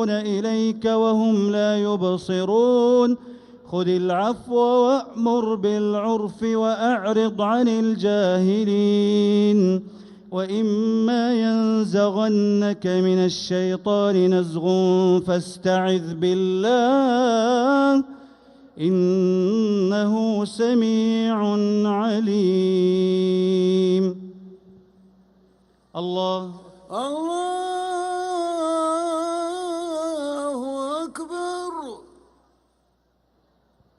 ينظرون إليك وهم لا يبصرون خذ العفو وأمر بالعرف وأعرض عن الجاهلين وإما ينزغنك من الشيطان نزغ فاستعذ بالله إنه سميع عليم. الله أكبر.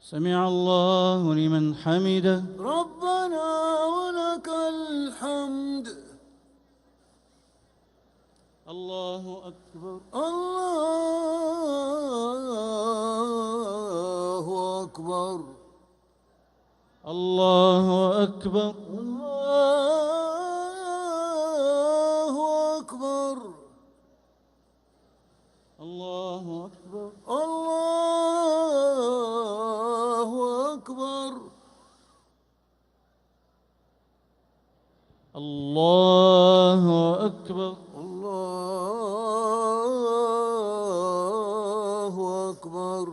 سمع الله لمن حمده. ربنا ولك الحمد. الله أكبر. الله أكبر. الله أكبر. الله أكبر. الله أكبر. الله أكبر. الله أكبر. الله أكبر.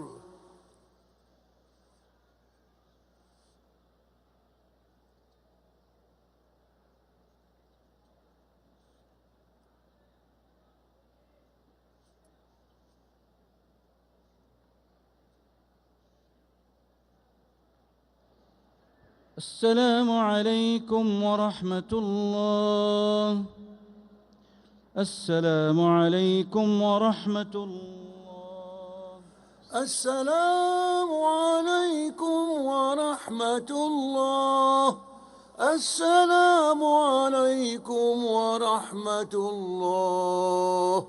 السلام عليكم ورحمة الله. السلام عليكم ورحمة الله. السلام عليكم ورحمة الله. السلام عليكم ورحمة الله.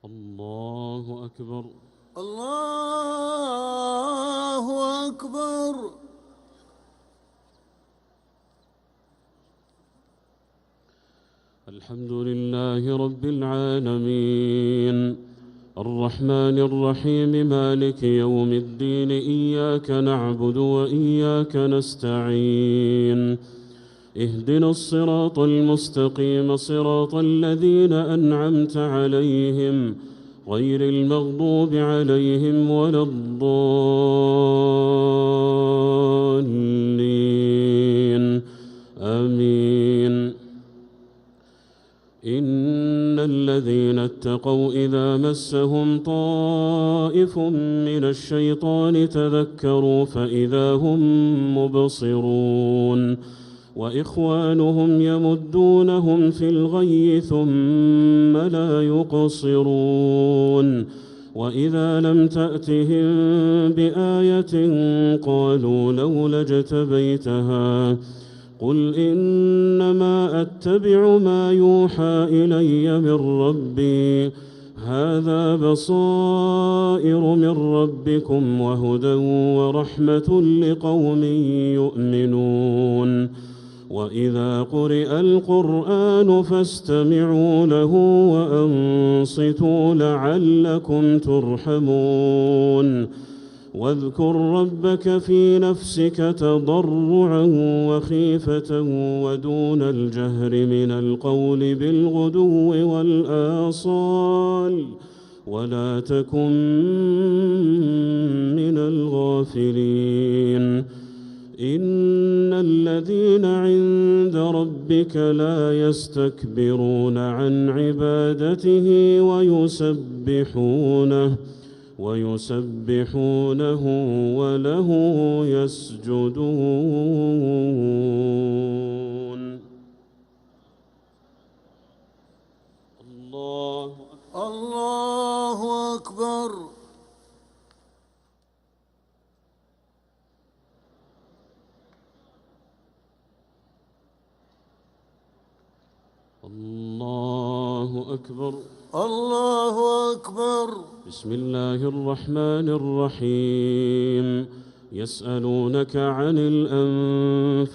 الله أكبر. الله أكبر. الحمد لله رب العالمين الرحمن الرحيم مالك يوم الدين إياك نعبد وإياك نستعين اهدنا الصراط المستقيم صراط الذين أنعمت عليهم غير المغضوب عليهم ولا الضالين آمين. إن الذين واتقوا إذا مسهم طائف من الشيطان تذكروا فإذا هم مبصرون وإخوانهم يمدونهم في الغي ثم لا يقصرون وإذا لم تأتهم بآية قالوا لولا اجتبيتها قل إنما أتبع ما يوحى إلي من ربي هذا بصائر من ربكم وهدى ورحمة لقوم يؤمنون وإذا قرئ القرآن فاستمعوا له وأنصتوا لعلكم ترحمون واذكر ربك في نفسك تضرعا وخيفة ودون الجهر من القول بالغدو والآصال ولا تكن من الغافلين إن الذين عند ربك لا يستكبرون عن عبادته ويسبحونه وله يسجدون الله أكبر. الله أكبر. الله أكبر. بسم الله الرحمن الرحيم. يسألونك عن الأنفال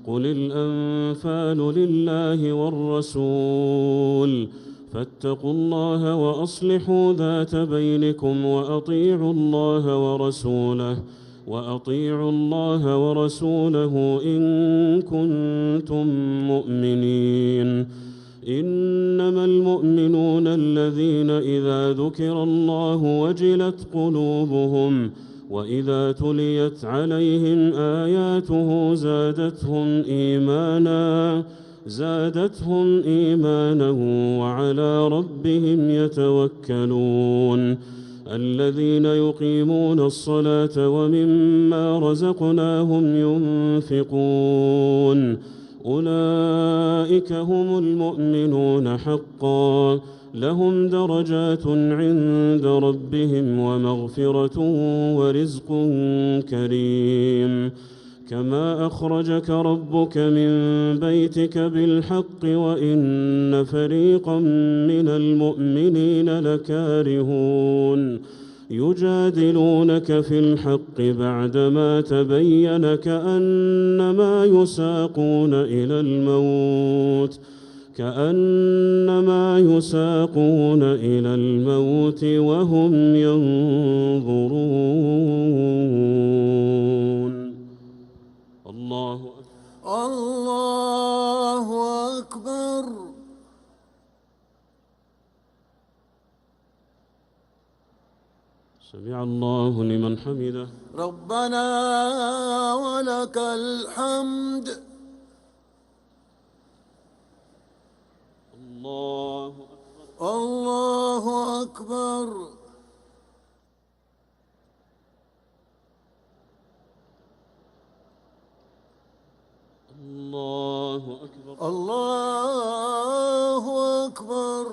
قل الأنفال لله والرسول فاتقوا الله وأصلحوا ذات بينكم وأطيعوا الله ورسوله إن كنتم مؤمنين إنما المؤمنون الذين إذا ذكر الله وجلت قلوبهم وإذا تليت عليهم آياته زادتهم إيمانا وعلى ربهم يتوكلون الذين يقيمون الصلاة ومما رزقناهم ينفقون أولئك هم المؤمنون حقا لهم درجات عند ربهم ومغفرة ورزق كريم كما أخرجك ربك من بيتك بالحق وإن فريقا من المؤمنين لكارهون يجادلونك في الحق بعدما تبين كأنما يساقون إلى الموت وهم ينظرون. الله أكبر. سمع الله لمن حمده. ربنا ولك الحمد. الله أكبر. الله أكبر. الله أكبر. الله أكبر.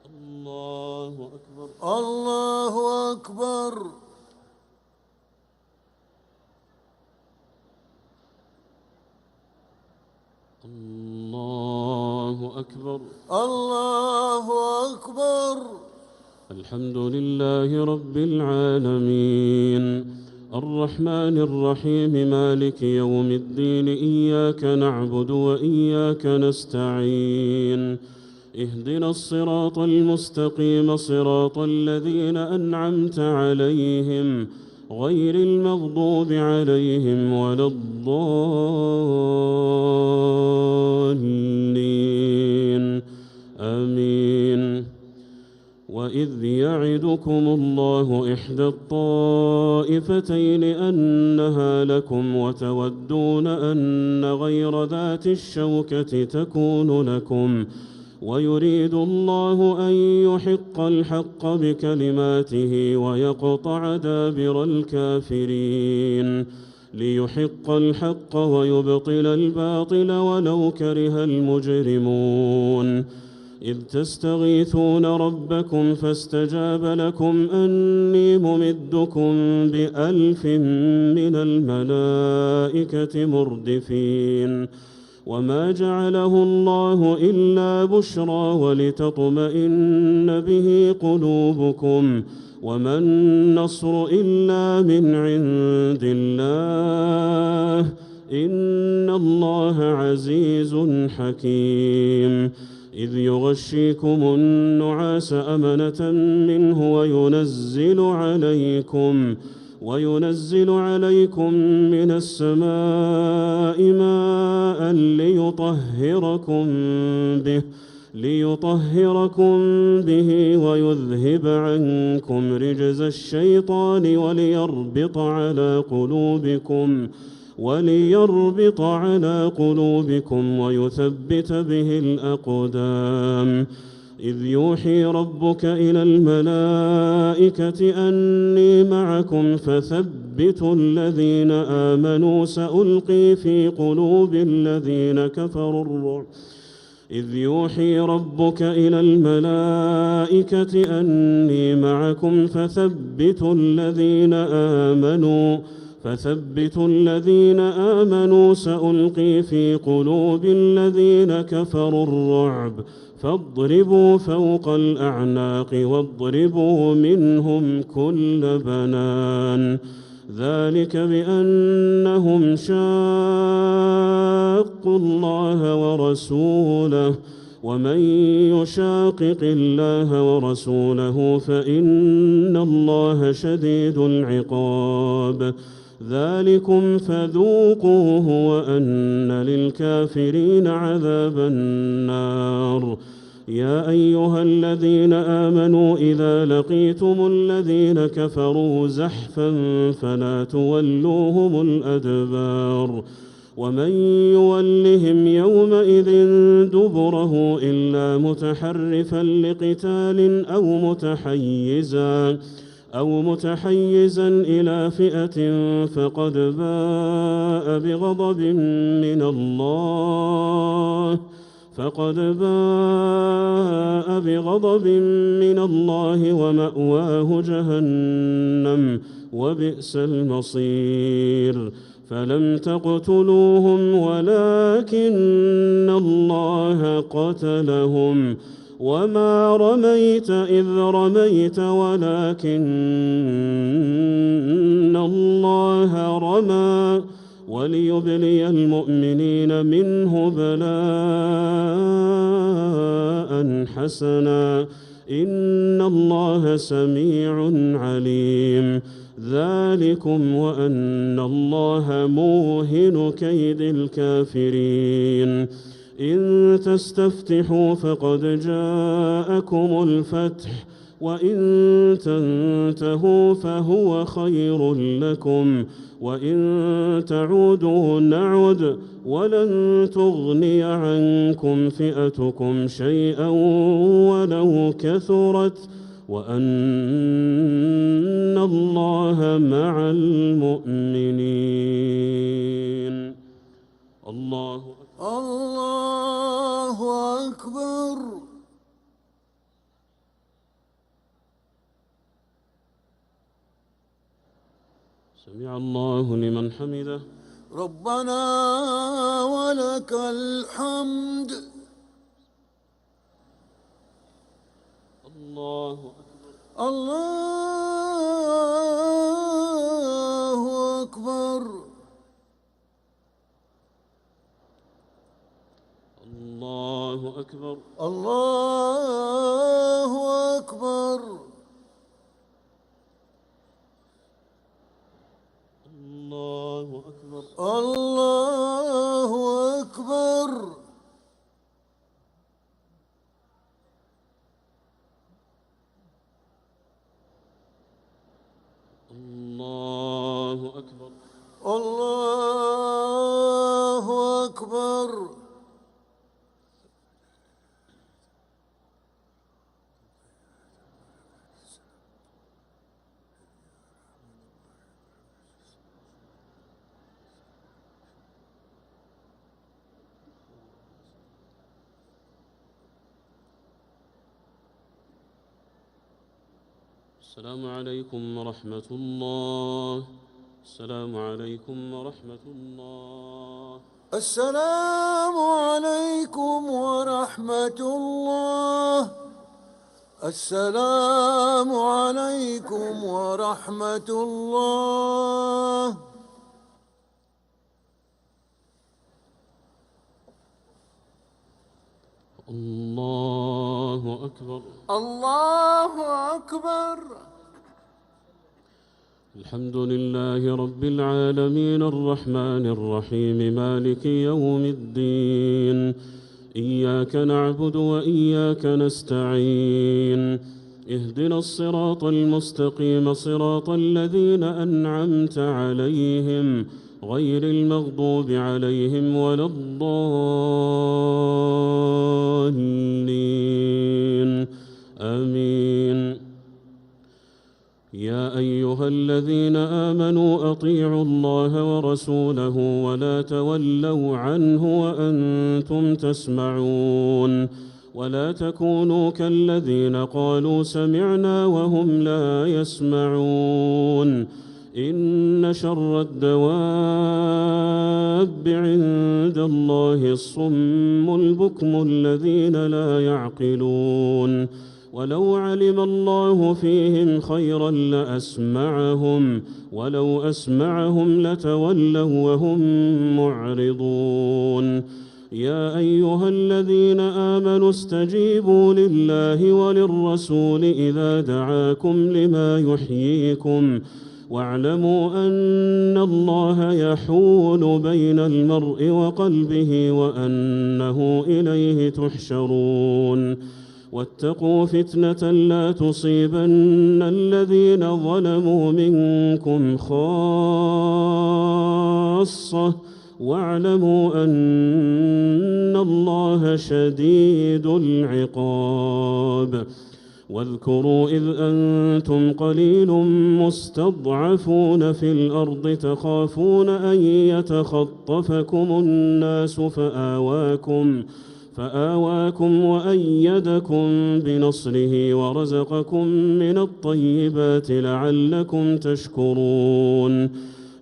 الله أكبر. الله أكبر. الله أكبر. الله أكبر. الحمد لله رب العالمين الرحمن الرحيم مالك يوم الدين إياك نعبد وإياك نستعين اهدنا الصراط المستقيم صراط الذين أنعمت عليهم غير المغضوب عليهم ولا الضالين آمين. وإذ يعدكم الله إحدى الطائفتين أنها لكم وتودون أن غير ذات الشوكة تكون لكم ويريد الله أن يحق الحق بكلماته ويقطع دابر الكافرين ليحق الحق ويبطل الباطل ولو كره المجرمون إذ تستغيثون ربكم فاستجاب لكم أني ممدكم ب1000 من الملائكة مردفين وما جعله الله إلا بشرى ولتطمئن به قلوبكم وما النصر إلا من عند الله إن الله عزيز حكيم إذ يغشيكم النعاس أمنة منه وينزل عليكم من السماء ماء ليطهركم به ويذهب عنكم رجز الشيطان وليربط على قلوبكم ويثبت به الأقدام إذ يوحي ربك إلى الملائكة أني معكم فثبتوا الذين آمنوا سألقي في قلوب الذين كفروا الرعب إذ يوحي ربك إلى الملائكة أني معكم فثبتوا الذين آمنوا سألقي في قلوب الذين كفروا الرعب فاضربوا فوق الأعناق واضربوا منهم كل بنان ذلك بأنهم شاقوا الله ورسوله ومن يشاقق الله ورسوله فإن الله شديد العقاب ذلكم فذوقوه وأن للكافرين عذاب النار يا أيها الذين آمنوا إذا لقيتم الذين كفروا زحفا فلا تولوهم الأدبار ومن يولهم يومئذ دبره إلا متحرفا لقتال أو متحيزا إلى فئة فقد باء بغضب من الله ومأواه جهنم وبئس المصير فلم تقتلوهم ولكن الله قتلهم وما رميت إذ رميت ولكن الله رمى وليبلي المؤمنين منه بلاء حسنا إن الله سميع عليم ذلكم وأن الله موهن كيد الكافرين إن تستفتحوا فقد جاءكم الفتح وإن تنتهوا فهو خير لكم وإن تعودوا نعد ولن تغني عنكم فئتكم شيئا ولو كثرت وأن الله مع المؤمنين الله أكبر سمع الله لمن حمده ربنا ولك الحمد الله أكبر الله أكبر الله أكبر الله أكبر الله أكبر الله أكبر السلام عليكم ورحمة الله. السلام عليكم ورحمة الله. السلام عليكم ورحمة الله. السلام عليكم ورحمة الله. الله أكبر. الله أكبر. الحمد لله رب العالمين الرحمن الرحيم مالك يوم الدين. إياك نعبد وإياك نستعين. اهدنا الصراط المستقيم صراط الذين أنعمت عليهم غير المغضوب عليهم ولا الضالين. آمين. يا أيها الذين آمنوا أطيعوا الله ورسوله ولا تولوا عنه وأنتم تسمعون. ولا تكونوا كالذين قالوا سمعنا وهم لا يسمعون. إن شر الدواب عند الله الصم البكم الذين لا يعقلون. ولو علم الله فيهم خيرا لأسمعهم ولو أسمعهم لتولوا وهم معرضون. يا أيها الذين آمنوا استجيبوا لله وللرسول إذا دعاكم لما يحييكم واعلموا أن الله يحول بين المرء وقلبه وأنه إليه تحشرون. واتقوا فتنة لا تصيبن الذين ظلموا منكم خاصة واعلموا أن الله شديد العقاب. واذكروا إذ أنتم قليل مستضعفون في الأرض تخافون أن يتخطفكم الناس فآواكم وأيدكم بنصره ورزقكم من الطيبات لعلكم تشكرون.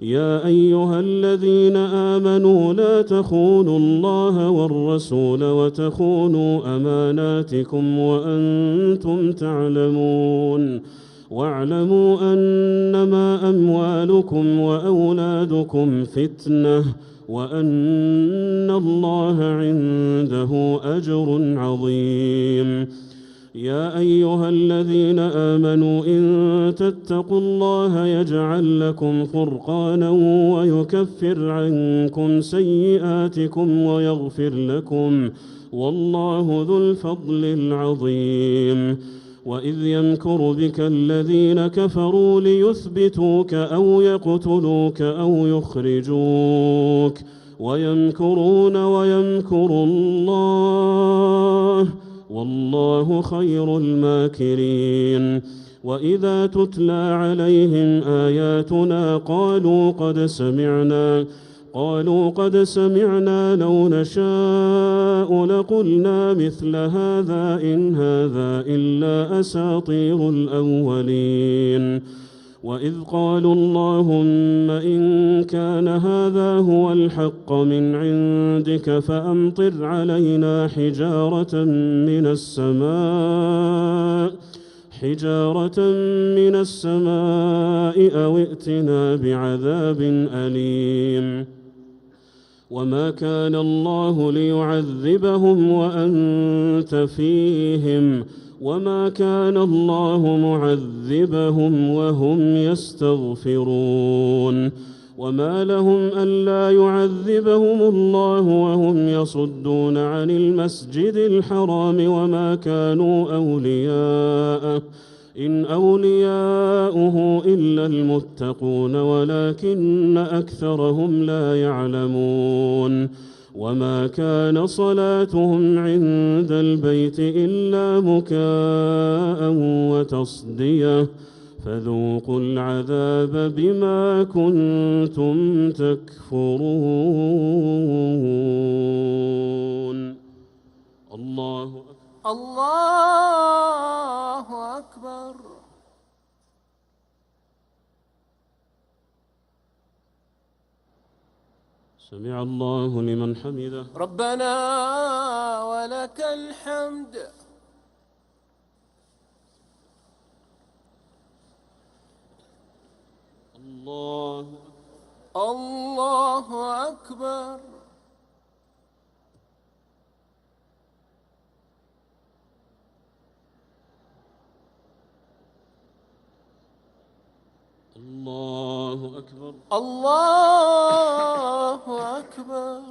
يا أيها الذين آمنوا لا تخونوا الله والرسول وتخونوا أماناتكم وأنتم تعلمون. واعلموا أنما أموالكم وأولادكم فتنة وأن الله عنده أجر عظيم. يا أيها الذين آمنوا إن تتقوا الله يجعل لكم فرقانا ويكفر عنكم سيئاتكم ويغفر لكم والله ذو الفضل العظيم. وإذ يمكر بك الذين كفروا ليثبتوك أو يقتلوك أو يخرجوك ويمكرون ويمكر الله والله خير الماكرين. وإذا تتلى عليهم آياتنا قالوا قد سمعنا لو نشاء لقلنا مثل هذا إن هذا إلا أساطير الأولين. وإذ قالوا اللهم إن كان هذا هو الحق من عندك فأمطر علينا حجارة من السماء أو ائتنا بعذاب أليم. وما كان الله ليعذبهم وأنت فيهم وما كان الله معذبهم وهم يستغفرون. وما لهم ألا يعذبهم الله وهم يصدون عن المسجد الحرام وما كانوا أولياءه إن أولياؤه إلا المتقون ولكن أكثرهم لا يعلمون. وما كان صلاتهم عند البيت إلا مكاء وتصدية فذوقوا العذاب بما كنتم تكفرون. الله أكبر. الله أكبر. سمع الله لمن حمده. ربنا ولك الحمد. الله الله أكبر. الله أكبر. الله أكبر.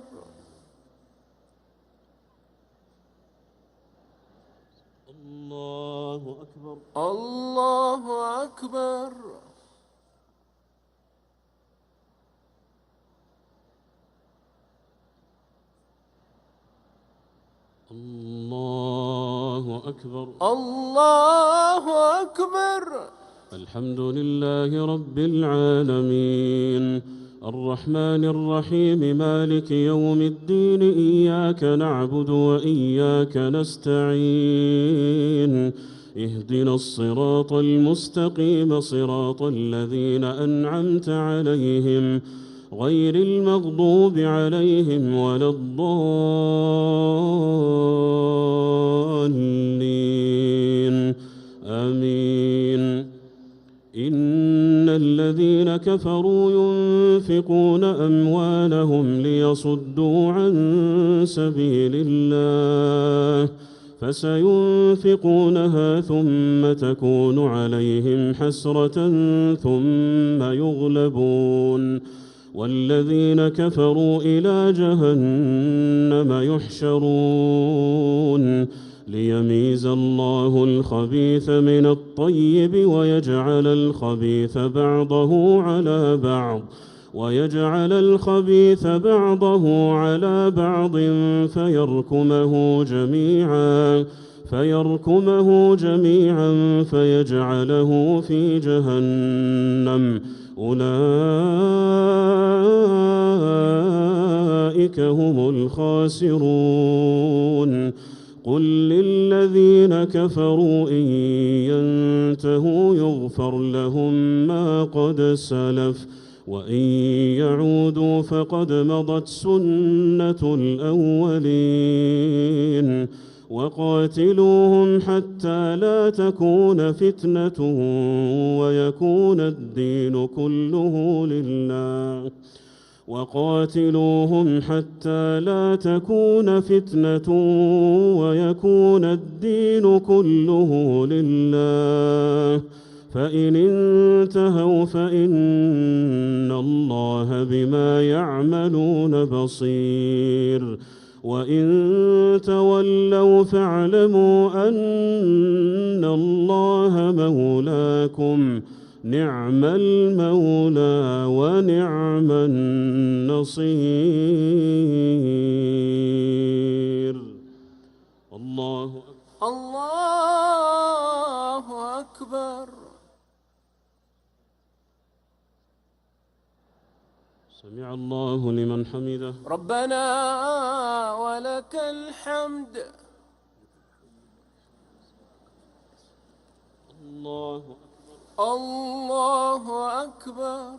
الله أكبر. الله أكبر. الله أكبر. الله أكبر. الحمد لله رب العالمين الرحمن الرحيم مالك يوم الدين إياك نعبد وإياك نستعين اهدنا الصراط المستقيم صراط الذين أنعمت عليهم غير المغضوب عليهم ولا الضالين آمين. إن الذين كفروا ينفقون أموالهم ليصدوا عن سبيل الله فسينفقونها ثم تكون عليهم حسرة ثم يغلبون والذين كفروا إلى جهنم يحشرون ليميز الله الخبيث من الطيب ويجعل الخبيث بعضه على بعض فيركمه جميعا فيجعله في جهنم أولئك هم الخاسرون. قل للذين كفروا إن ينتهوا يغفر لهم ما قد سلف وإن يعودوا فقد مضت سنة الأولين وقاتلوهم حتى لا تكون فتنة ويكون الدين كله لله وقاتلوهم حتى لا تكون فتنة ويكون الدين كله لله فإن انتهوا فإن الله بما يعملون بصير وإن تولوا فاعلموا أن الله مولاكم نعم المولى ونعم النصير. الله أكبر. الله أكبر. سمع الله لمن حمده. ربنا ولك الحمد. الله أكبر. الله أكبر.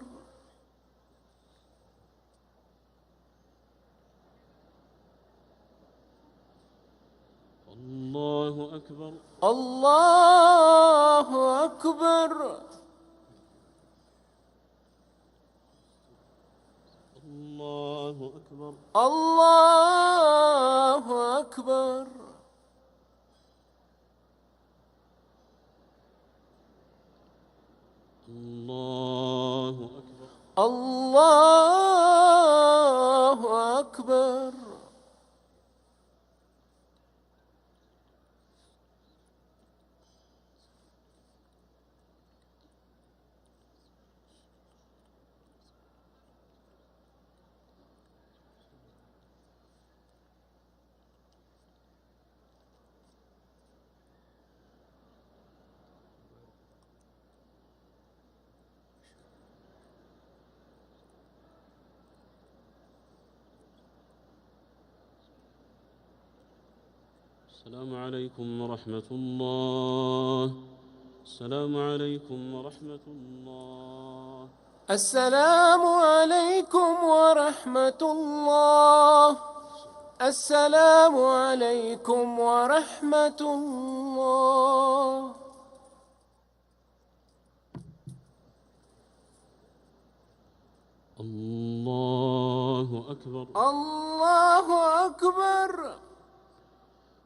الله أكبر. الله أكبر. الله أكبر. الله أكبر. الله أكبر. الله أكبر. السلام عليكم ورحمة الله. السلام عليكم ورحمة الله. السلام عليكم ورحمة الله. السلام عليكم ورحمة الله. الله أكبر. الله أكبر.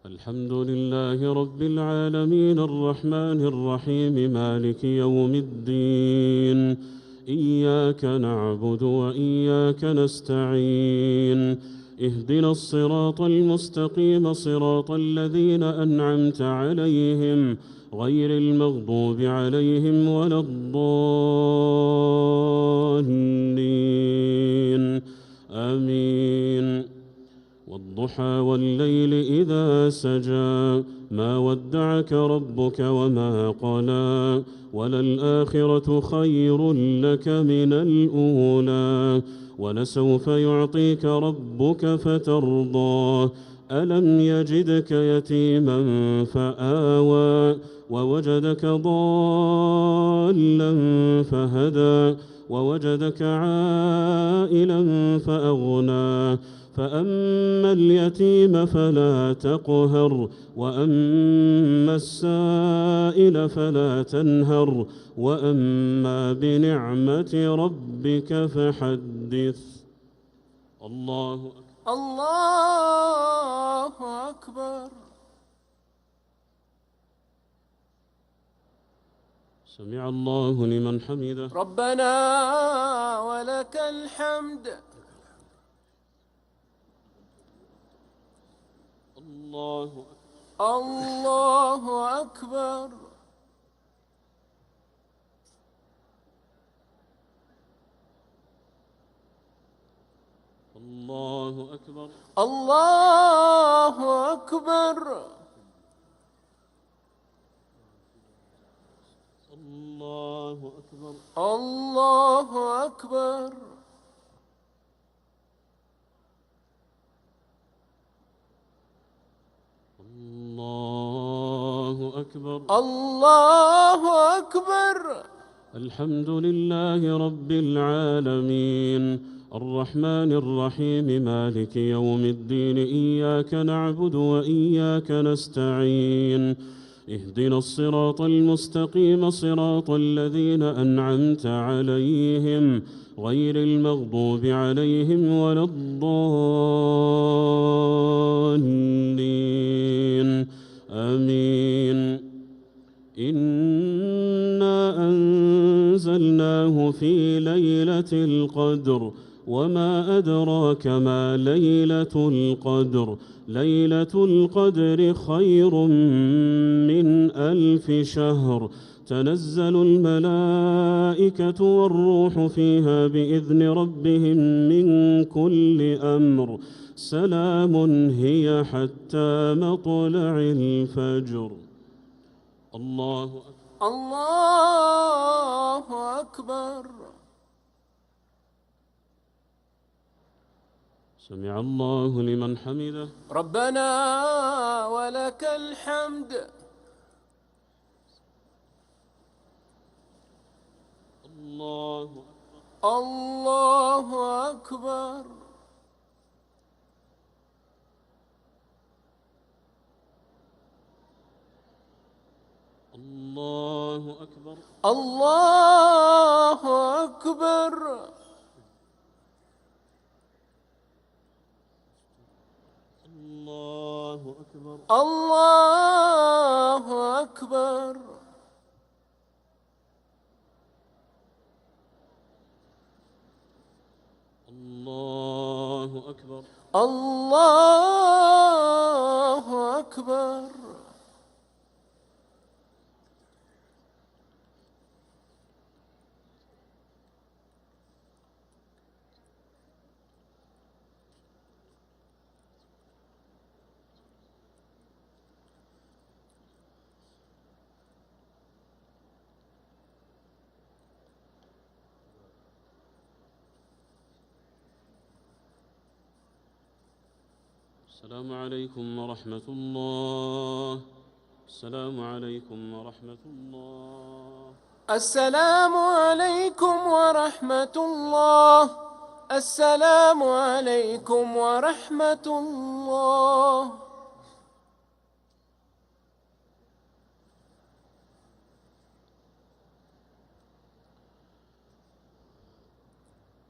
الحمد لله رب العالمين الرحمن الرحيم مالك يوم الدين. إياك نعبد وإياك نستعين. اهدنا الصراط المستقيم صراط الذين أنعمت عليهم غير المغضوب عليهم ولا الضالين. آمين. والضحى والليل إذا سجى ما ودعك ربك وما قلى وللآخرة خير لك من الأولى ولسوف يعطيك ربك فترضى. ألم يجدك يتيما فآوى ووجدك ضالا فهدى ووجدك عائلا فأغنى فأما اليتيم فلا تقهر وأما السائل فلا تنهر وأما بنعمة ربك فحدث. الله أكبر. الله أكبر. سمع الله لمن حمده. ربنا ولك الحمد. الله أكبر. الله أكبر. الله أكبر. الله أكبر. الله أكبر. الله أكبر. الله أكبر. الله أكبر. الحمد لله رب العالمين الرحمن الرحيم مالك يوم الدين. إياك نعبد وإياك نستعين. اهدنا الصراط المستقيم صراط الذين أنعمت عليهم غير المغضوب عليهم ولا الضالين. آمين. إنا أنزلناه في ليلة القدر وما أدراك ما ليلة القدر. ليلة القدر خير من 1000 شهر. تنزل الملائكة والروح فيها بإذن ربهم من كل أمر. سلام هي حتى مطلع الفجر. الله أكبر. الله أكبر. سمع الله لمن حمده. ربنا ولك الحمد. الله أكبر. الله أكبر. الله أكبر. الله أكبر. الله أكبر. الله أكبر. الله أكبر. الله أكبر. السلام عليكم ورحمة الله. السلام عليكم ورحمة الله. السلام عليكم ورحمة الله. السلام عليكم ورحمة الله.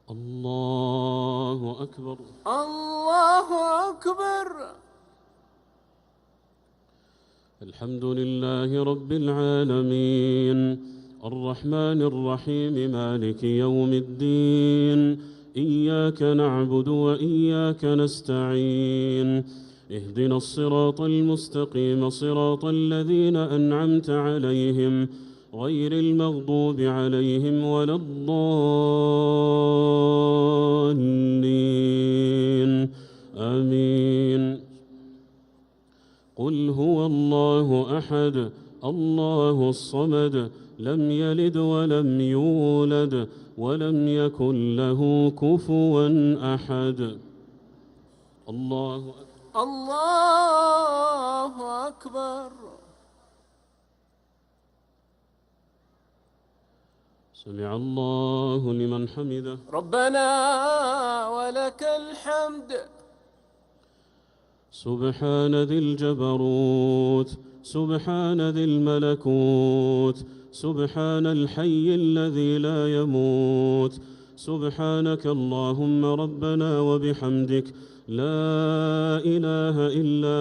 الله أكبر. الله أكبر. الحمد لله رب العالمين الرحمن الرحيم مالك يوم الدين إياك نعبد وإياك نستعين اهدنا الصراط المستقيم صراط الذين أنعمت عليهم غير المغضوب عليهم ولا الضالين آمين. قل هو الله أحد الله الصمد لم يلد ولم يولد ولم يكن له كفوا أحد. الله أكبر. الله أكبر. سمع الله لمن حمده. ربنا ولك الحمد. سبحان ذي الجبروت سبحان ذي الملكوت سبحان الحي الذي لا يموت. سبحانك اللهم ربنا وبحمدك لا إله إلا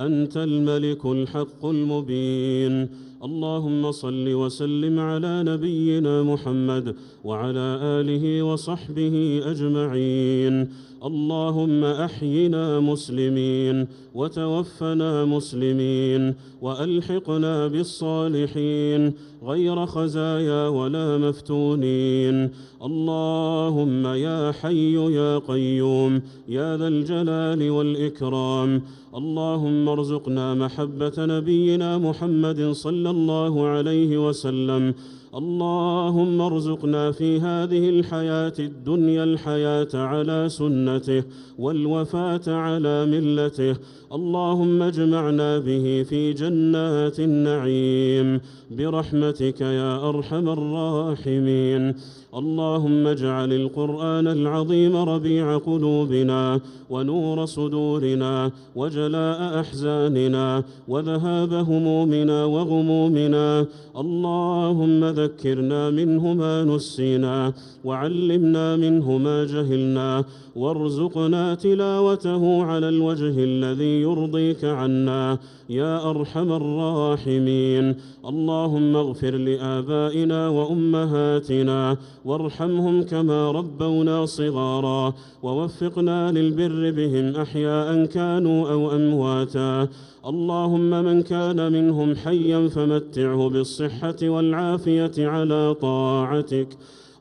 أنت الملك الحق المبين. اللهم صل وسلم على نبينا محمد وعلى آله وصحبه أجمعين. اللهم أحينا مسلمين وتوفنا مسلمين وألحقنا بالصالحين غير خزايا ولا مفتونين. اللهم يا حي يا قيوم يا ذا الجلال والإكرام اللهم ارزقنا محبة نبينا محمد صلى الله عليه وسلم. اللهم ارزقنا في هذه الحياة الدنيا الحياة على سنته والوفاة على ملته. اللهم اجمعنا به في جنات النعيم برحمتك يا أرحم الراحمين. اللهم اجعل القرآن العظيم ربيع قلوبنا ونور صدورنا وجلاء أحزاننا وذهاب همومنا وغمومنا. اللهم ذكرنا منه ما نسينا وعلمنا منه ما جهلنا وارزقنا تلاوته على الوجه الذي يرضيك عنا يا أرحم الراحمين. اللهم اغفر لآبائنا وأمهاتنا وارحمهم كما ربونا صغارا ووفقنا للبر بهم أحياء كانوا أو أمواتا. اللهم من كان منهم حيا فمتعه بالصحة والعافية على طاعتك.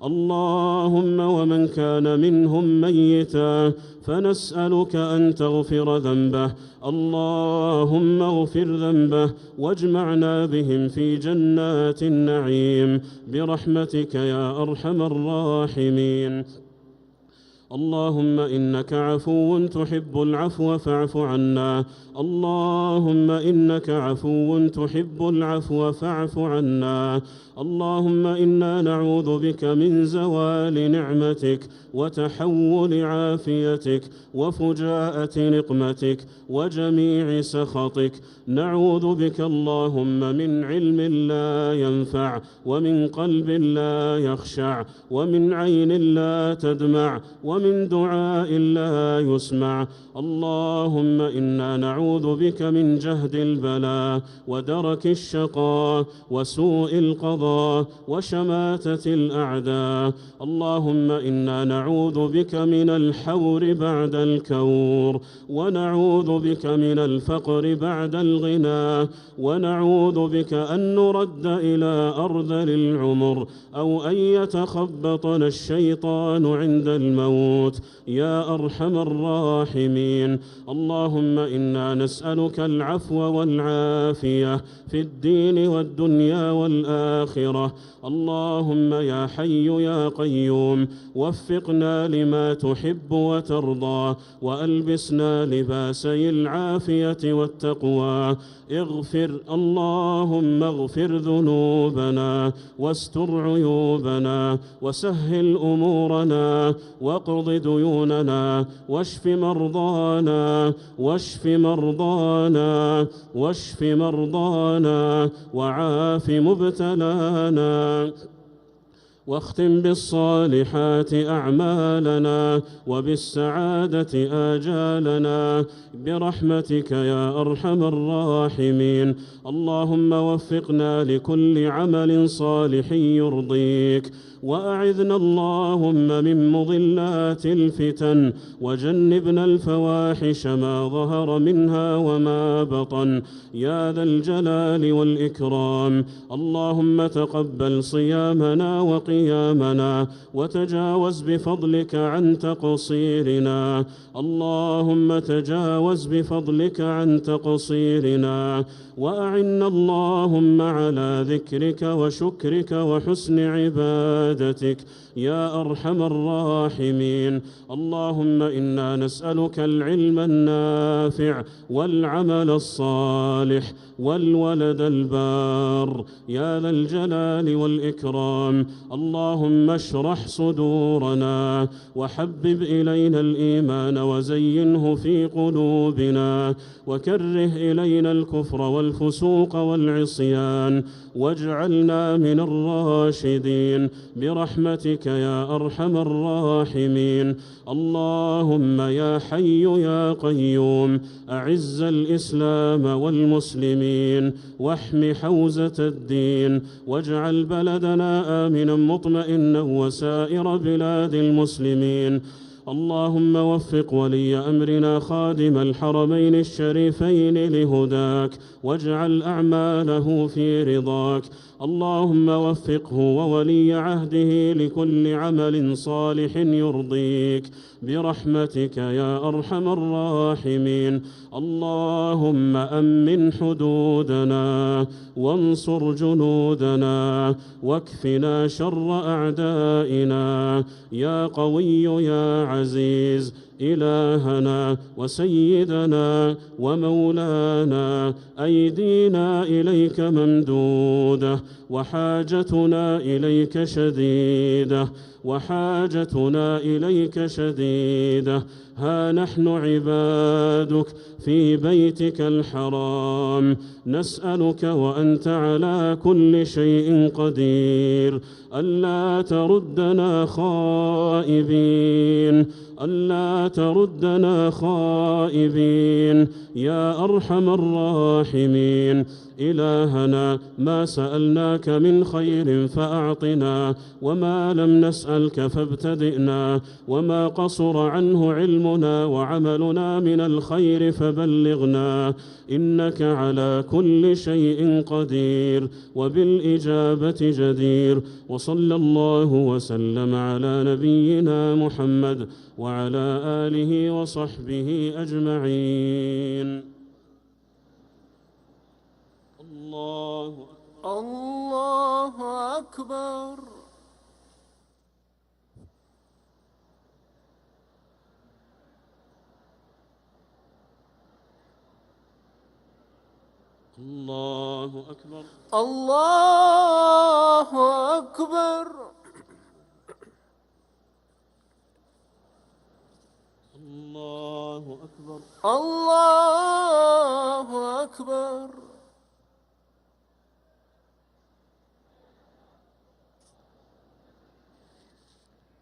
اللهم ومن كان منهم ميتا فنسألك أن تغفر ذنبه. اللهم اغفر ذنبه واجمعنا بهم في جنات النعيم برحمتك يا أرحم الراحمين. اللهم إنك عفو تحب العفو فاعف عنا. اللهم إنك عفو تحب العفو فاعف عنا. اللهم إنا نعوذ بك من زوال نعمتك وتحول عافيتك وفجاءة نقمتك وجميع سخطك. نعوذ بك اللهم من علم لا ينفع ومن قلب لا يخشع ومن عين لا تدمع ومن دعاء لا يسمع. اللهم إنا نعوذ بك من جهد البلاء ودرك الشقاء وسوء القضاء وشماتة الأعداء. اللهم إنا نعوذ بك من الحور بعد الكور ونعوذ بك من الفقر بعد الغنى ونعوذ بك أن نرد إلى أرذل العمر أو أن يتخبطنا الشيطان عند الموت. الجبروت يا أرحم الراحمين. اللهم إنا نسألك العفو والعافية في الدين والدنيا والآخرة. اللهم يا حي يا قيوم وفقنا لما تحب وترضى وألبسنا لباسي العافية والتقوى. اللهم اغفر ذنوبنا واستر عيوبنا وسهل أمورنا واقض ديوننا واشف مرضانا وعاف مبتلانا واختم بالصالحات أعمالنا وبالسعادة آجالنا برحمتك يا أرحم الراحمين. اللهم وفقنا لكل عمل صالح يرضيك وأعذنا اللهم من مضلات الفتن وجنبنا الفواحش ما ظهر منها وما بطن يا ذا الجلال والإكرام. اللهم تقبل صيامنا وقيامنا وتجاوز بفضلك عن تقصيرنا. اللهم تجاوز بفضلك عن تقصيرنا وأعنا اللهم على ذكرك وشكرك وحسن عبادتك يا أرحم الراحمين. اللهم إنا نسألك العلم النافع والعمل الصالح والولد البار يا ذا الجلال والإكرام. اللهم اشرح صدورنا وحبب إلينا الإيمان وزينه في قلوبنا وكره إلينا الكفر والفسوق والعصيان واجعلنا من الراشدين برحمتك يا أرحم الراحمين. اللهم يا حي يا قيوم أعز الإسلام والمسلمين واحم حوزة الدين واجعل بلدنا آمنا مطمئنا وسائر بلاد المسلمين. اللهم وفق ولي أمرنا خادم الحرمين الشريفين لهداك واجعل أعماله في رضاك. اللهم وفقه وولي عهده لكل عمل صالح يرضيك برحمتك يا أرحم الراحمين. اللهم أمن حدودنا وانصر جنودنا واكفنا شر أعدائنا يا قوي يا عزيز إلهنا وسيدنا ومولانا. أيدينا إليك ممدودة وحاجتنا إليك شديدة. ها نحن عبادك في بيتك الحرام نسألك وأنت على كل شيء قدير ألا تردنا خائبين يا أرحم الراحمين. إلهنا ما سألناك من خير فأعطنا وما لم نسألك فابتدئنا وما قصر عنه علمنا وعملنا من الخير فبلغنا إنك على كل شيء قدير وبالإجابة جدير. وصلى الله وسلم على نبينا محمد وعلى آله وصحبه أجمعين. الله أكبر. الله أكبر. الله أكبر. الله أكبر. الله أكبر.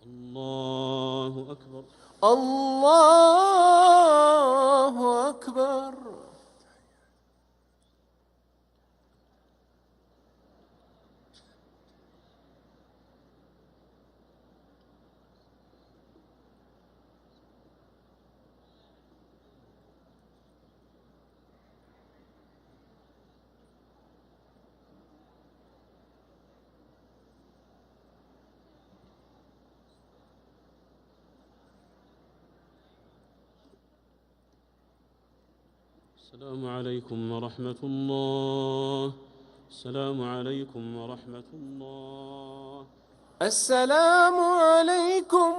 الله أكبر. الله أكبر. السلام عليكم ورحمة الله. السلام عليكم ورحمة الله. السلام عليكم